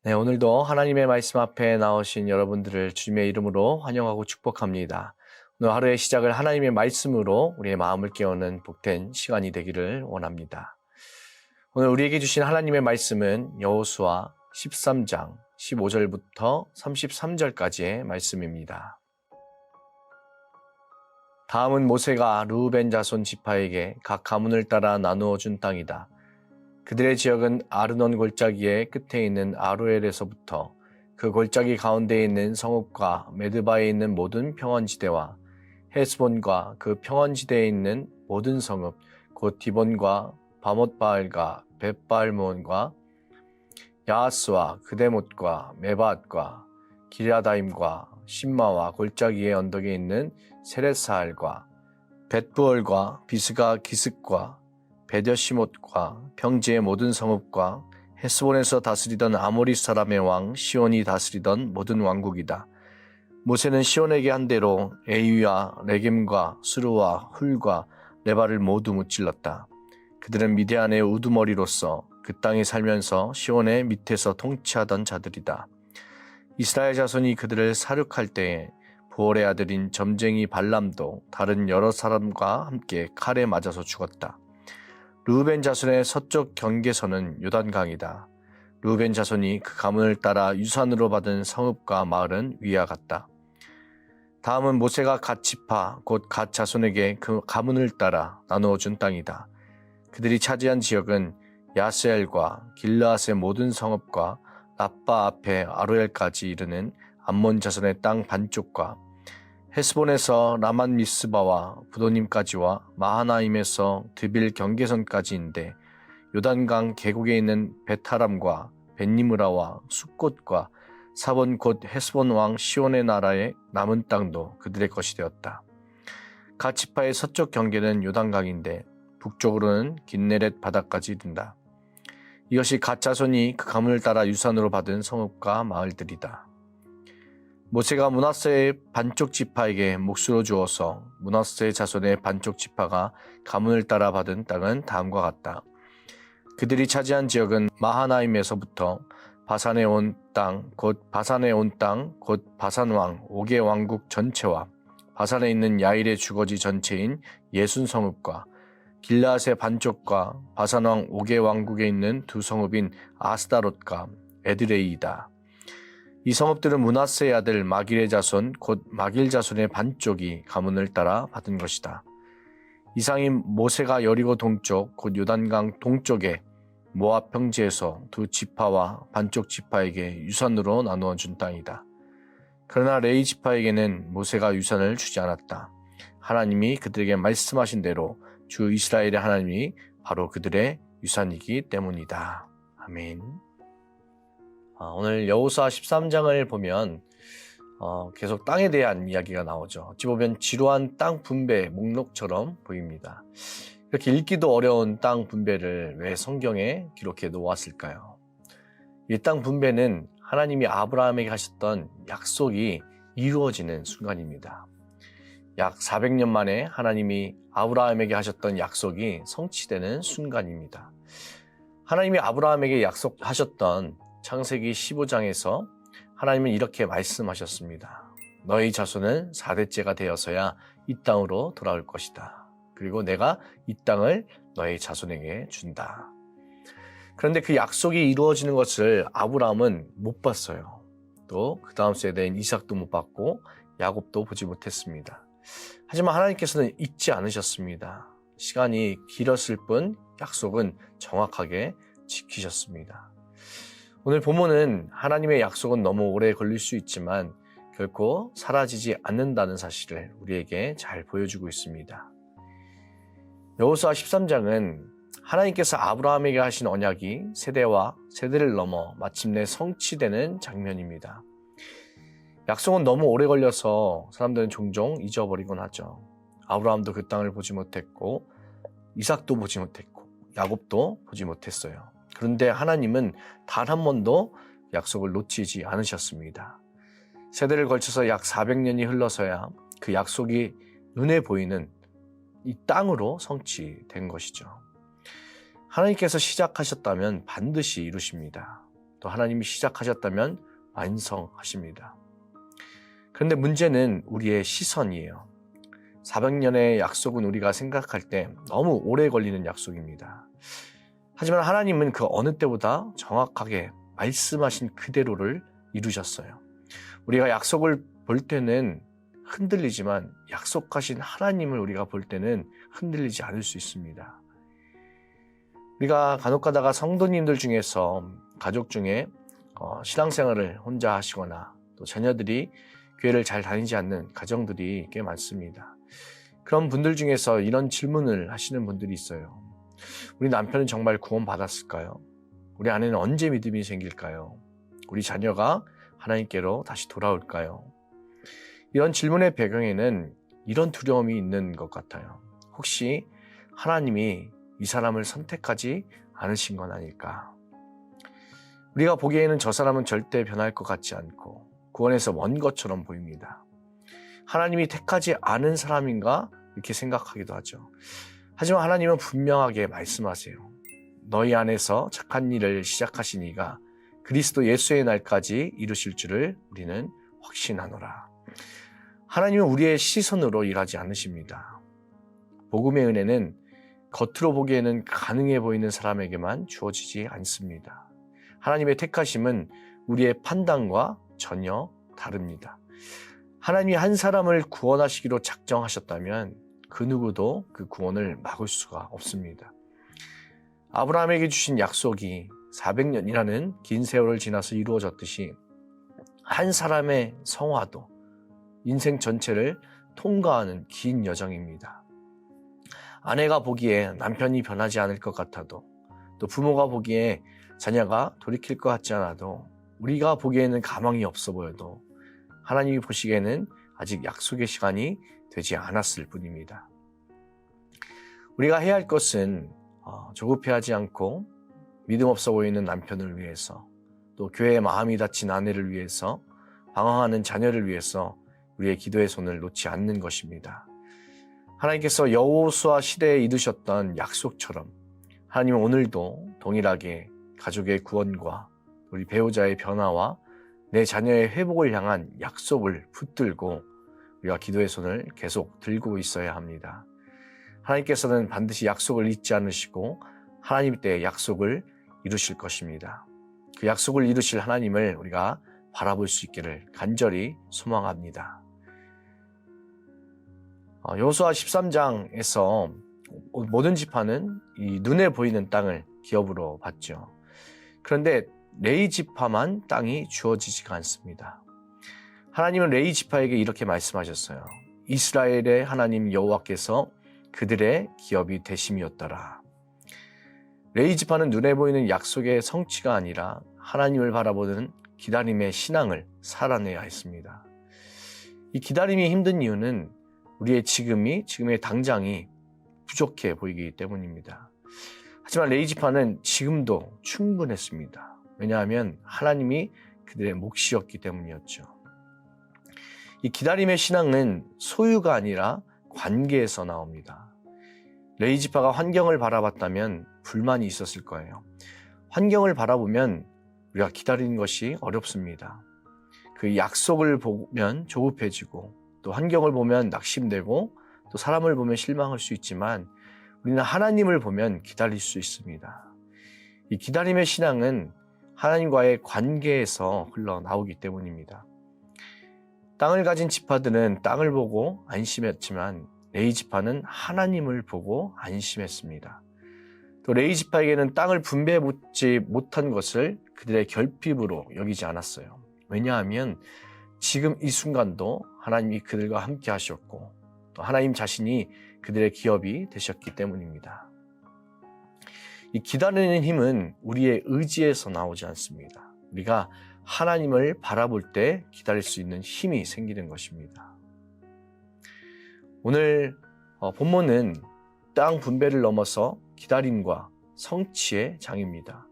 네, 오늘도 하나님의 말씀 앞에 나오신 여러분들을 주님의 이름으로 환영하고 축복합니다. 오늘 하루의 시작을 하나님의 말씀으로 우리의 마음을 깨우는 복된 시간이 되기를 원합니다. 오늘 우리에게 주신 하나님의 말씀은 여호수아 13장 15절부터 33절까지의 말씀입니다. 다음은 모세가 르우벤 자손 지파에게 각 가문을 따라 나누어 준 땅이다. 그들의 지역은 아르논 골짜기의 끝에 있는 아로엘에서부터 그 골짜기 가운데에 있는 성읍과 메드바에 있는 모든 평원지대와 헤스본과 그 평원지대에 있는 모든 성읍, 곧 디본과 바못바알과 벳바알몬과 야하스와 그데못과 메바앗과 기랴다임과 신마와 골짜기의 언덕에 있는 세렛사알과 벳부얼과 비스가 기슭과 베뎌시못과 평지의 모든 성읍과 헤스본에서 다스리던 아모리 사람의 왕 시온이 다스리던 모든 왕국이다. 모세는 시온에게 한 대로 에이와 레겜과 스루와 훌과 레바를 모두 무찔렀다. 그들은 미디안의 우두머리로서 그 땅에 살면서 시온의 밑에서 통치하던 자들이다. 이스라엘 자손이 그들을 사륙할 때에 부올의 아들인 점쟁이 발람도 다른 여러 사람과 함께 칼에 맞아서 죽었다. 르우벤 자손의 서쪽 경계선은 요단강이다. 르우벤 자손이 그 가문을 따라 유산으로 받은 성읍과 마을은 위와 같다. 다음은 모세가 갓 지파 곧 갓 자손에게 그 가문을 따라 나누어 준 땅이다. 그들이 차지한 지역은 야스엘과 길르앗의 모든 성읍과 라빠 앞에 아로엘까지 이르는 암몬 자손의 땅 반쪽과 헤스본에서 라만 미스바와 부도님까지와 마하나임에서 드빌 경계선까지인데 요단강 계곡에 있는 베타람과 벳니므라와 숫곳과 사본 곧 헤스본 왕 시온의 나라의 남은 땅도 그들의 것이 되었다. 갓 지파의 서쪽 경계는 요단강인데 북쪽으로는 긴네렛 바다까지 이른다. 이것이 갓 자손이 그 가문을 따라 유산으로 받은 성읍과 마을들이다. 모세가 므낫세의 반쪽 지파에게 몫으로 주어서 므낫세 자손의 반쪽 지파가 가문을 따라 받은 땅은 다음과 같다. 그들이 차지한 지역은 마하나임에서부터 바산에 온 땅, 곧 바산에 온 땅, 곧 바산왕 옥의 왕국 전체와 바산에 있는 야일의 주거지 전체인 예순 성읍과 길르앗의 반쪽과 바산왕 옥의 왕국에 있는 두 성읍인 아스다롯과 에드레이이다. 이 성읍들은 므낫세의 아들 마길의 자손 곧 마길 자손의 반쪽이 가문을 따라 받은 것이다. 이상이 모세가 여리고 동쪽 곧 요단강 동쪽에 모압 평지에서 두 지파와 반쪽 지파에게 유산으로 나누어 준 땅이다. 그러나 레위 지파에게는 모세가 유산을 주지 않았다. 하나님이 그들에게 말씀하신 대로 주 이스라엘의 하나님이 바로 그들의 유산이기 때문이다. 아멘. 오늘 여호수아 13장을 보면 계속 땅에 대한 이야기가 나오죠. 어찌 보면 지루한 땅 분배 목록처럼 보입니다. 이렇게 읽기도 어려운 땅 분배를 왜 성경에 기록해 놓았을까요? 이 땅 분배는 하나님이 아브라함에게 하셨던 약속이 이루어지는 순간입니다. 약 400년 만에 하나님이 아브라함에게 하셨던 약속이 성취되는 순간입니다. 하나님이 아브라함에게 약속하셨던 창세기 15장에서 하나님은 이렇게 말씀하셨습니다. 너희 자손은 4대째가 되어서야 이 땅으로 돌아올 것이다. 그리고 내가 이 땅을 너희 자손에게 준다. 그런데 그 약속이 이루어지는 것을 아브라함은 못 봤어요. 또 그 다음 세대인 이삭도 못 봤고 야곱도 보지 못했습니다. 하지만 하나님께서는 잊지 않으셨습니다. 시간이 길었을 뿐 약속은 정확하게 지키셨습니다. 오늘 본문은 하나님의 약속은 너무 오래 걸릴 수 있지만 결코 사라지지 않는다는 사실을 우리에게 잘 보여주고 있습니다. 여호수아 13장은 하나님께서 아브라함에게 하신 언약이 세대와 세대를 넘어 마침내 성취되는 장면입니다. 약속은 너무 오래 걸려서 사람들은 종종 잊어버리곤 하죠. 아브라함도 그 땅을 보지 못했고 이삭도 보지 못했고 야곱도 보지 못했어요. 그런데 하나님은 단 한 번도 약속을 놓치지 않으셨습니다. 세대를 걸쳐서 약 400년이 흘러서야 그 약속이 눈에 보이는 이 땅으로 성취된 것이죠. 하나님께서 시작하셨다면 반드시 이루십니다. 또 하나님이 시작하셨다면 완성하십니다. 그런데 문제는 우리의 시선이에요. 400년의 약속은 우리가 생각할 때 너무 오래 걸리는 약속입니다. 하지만 하나님은 그 어느 때보다 정확하게 말씀하신 그대로를 이루셨어요. 우리가 약속을 볼 때는 흔들리지만 약속하신 하나님을 우리가 볼 때는 흔들리지 않을 수 있습니다. 우리가 간혹 가다가 성도님들 중에서 가족 중에 신앙생활을 혼자 하시거나 또 자녀들이 교회를 잘 다니지 않는 가정들이 꽤 많습니다. 그런 분들 중에서 이런 질문을 하시는 분들이 있어요. 우리 남편은 정말 구원받았을까요? 우리 아내는 언제 믿음이 생길까요? 우리 자녀가 하나님께로 다시 돌아올까요? 이런 질문의 배경에는 이런 두려움이 있는 것 같아요. 혹시 하나님이 이 사람을 선택하지 않으신 건 아닐까? 우리가 보기에는 저 사람은 절대 변할 것 같지 않고 구원에서 먼 것처럼 보입니다. 하나님이 택하지 않은 사람인가? 이렇게 생각하기도 하죠. 하지만 하나님은 분명하게 말씀하세요. 너희 안에서 착한 일을 시작하신 이가 그리스도 예수의 날까지 이루실 줄을 우리는 확신하노라. 하나님은 우리의 시선으로 일하지 않으십니다. 복음의 은혜는 겉으로 보기에는 가능해 보이는 사람에게만 주어지지 않습니다. 하나님의 택하심은 우리의 판단과 전혀 다릅니다. 하나님이 한 사람을 구원하시기로 작정하셨다면 그 누구도 그 구원을 막을 수가 없습니다. 아브라함에게 주신 약속이 400년이라는 긴 세월을 지나서 이루어졌듯이 한 사람의 성화도 인생 전체를 통과하는 긴 여정입니다. 아내가 보기에 남편이 변하지 않을 것 같아도 또 부모가 보기에 자녀가 돌이킬 것 같지 않아도 우리가 보기에는 가망이 없어 보여도 하나님이 보시기에는 아직 약속의 시간이 되지 않았을 뿐입니다. 우리가 해야 할 것은 조급해하지 않고 믿음 없어 보이는 남편을 위해서 또 교회의 마음이 다친 아내를 위해서 방황하는 자녀를 위해서 우리의 기도의 손을 놓지 않는 것입니다. 하나님께서 여호수아 시대에 이루셨던 약속처럼 하나님은 오늘도 동일하게 가족의 구원과 우리 배우자의 변화와 내 자녀의 회복을 향한 약속을 붙들고 우리가 기도의 손을 계속 들고 있어야 합니다. 하나님께서는 반드시 약속을 잊지 않으시고 하나님 때의 약속을 이루실 것입니다. 그 약속을 이루실 하나님을 우리가 바라볼 수 있기를 간절히 소망합니다. 여호수아 13장에서 모든 지파는 이 눈에 보이는 땅을 기업으로 받죠. 그런데 레위 지파만 땅이 주어지지가 않습니다. 하나님은 레위 지파에게 이렇게 말씀하셨어요. 이스라엘의 하나님 여호와께서 그들의 기업이 되심이었더라. 레위 지파는 눈에 보이는 약속의 성취가 아니라 하나님을 바라보는 기다림의 신앙을 살아내야 했습니다. 이 기다림이 힘든 이유는 우리의 지금의 당장이 부족해 보이기 때문입니다. 하지만 레위 지파는 지금도 충분했습니다. 왜냐하면 하나님이 그들의 몫이었기 때문이었죠. 이 기다림의 신앙은 소유가 아니라 관계에서 나옵니다. 레위 지파가 환경을 바라봤다면 불만이 있었을 거예요. 환경을 바라보면 우리가 기다리는 것이 어렵습니다. 그 약속을 보면 조급해지고 또 환경을 보면 낙심되고 또 사람을 보면 실망할 수 있지만 우리는 하나님을 보면 기다릴 수 있습니다. 이 기다림의 신앙은 하나님과의 관계에서 흘러나오기 때문입니다. 땅을 가진 지파들은 땅을 보고 안심했지만 레위 지파는 하나님을 보고 안심했습니다. 또 레위 지파에게는 땅을 분배받지 못한 것을 그들의 결핍으로 여기지 않았어요. 왜냐하면 지금 이 순간도 하나님이 그들과 함께 하셨고 또 하나님 자신이 그들의 기업이 되셨기 때문입니다. 이 기다리는 힘은 우리의 의지에서 나오지 않습니다. 우리가 하나님을 바라볼 때 기다릴 수 있는 힘이 생기는 것입니다. 오늘 본문은 땅 분배를 넘어서 기다림과 성취의 장입니다.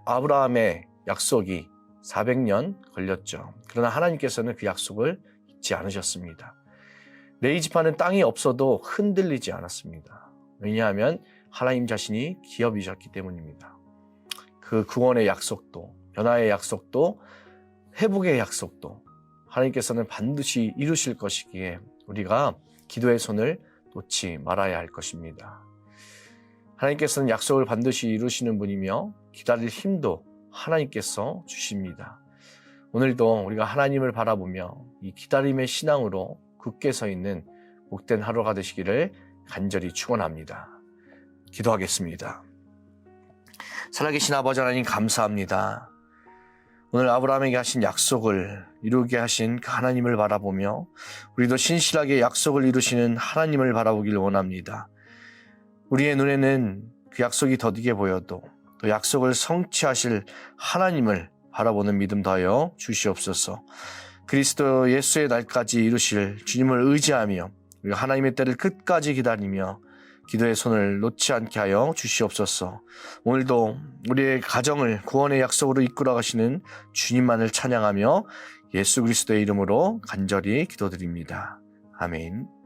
아브라함의 약속이 400년 걸렸죠. 그러나 하나님께서는 그 약속을 잊지 않으셨습니다. 레위 지파는 땅이 없어도 흔들리지 않았습니다. 왜냐하면 하나님 자신이 기업이셨기 때문입니다. 그 구원의 약속도 변화의 약속도 회복의 약속도 하나님께서는 반드시 이루실 것이기에 우리가 기도의 손을 놓지 말아야 할 것입니다. 하나님께서는 약속을 반드시 이루시는 분이며 기다릴 힘도 하나님께서 주십니다. 오늘도 우리가 하나님을 바라보며 이 기다림의 신앙으로 굳게 서 있는 복된 하루가 되시기를 간절히 축원합니다. 기도하겠습니다. 살아계신 아버지 하나님 감사합니다. 오늘 아브라함에게 하신 약속을 이루게 하신 그 하나님을 바라보며 우리도 신실하게 약속을 이루시는 하나님을 바라보길 원합니다. 우리의 눈에는 그 약속이 더디게 보여도 또 약속을 성취하실 하나님을 바라보는 믿음 더하여 주시옵소서. 그리스도 예수의 날까지 이루실 주님을 의지하며 우리가 하나님의 때를 끝까지 기다리며 기도의 손을 놓지 않게 하여 주시옵소서. 오늘도 우리의 가정을 구원의 약속으로 이끌어 가시는 주님만을 찬양하며 예수 그리스도의 이름으로 간절히 기도드립니다. 아멘.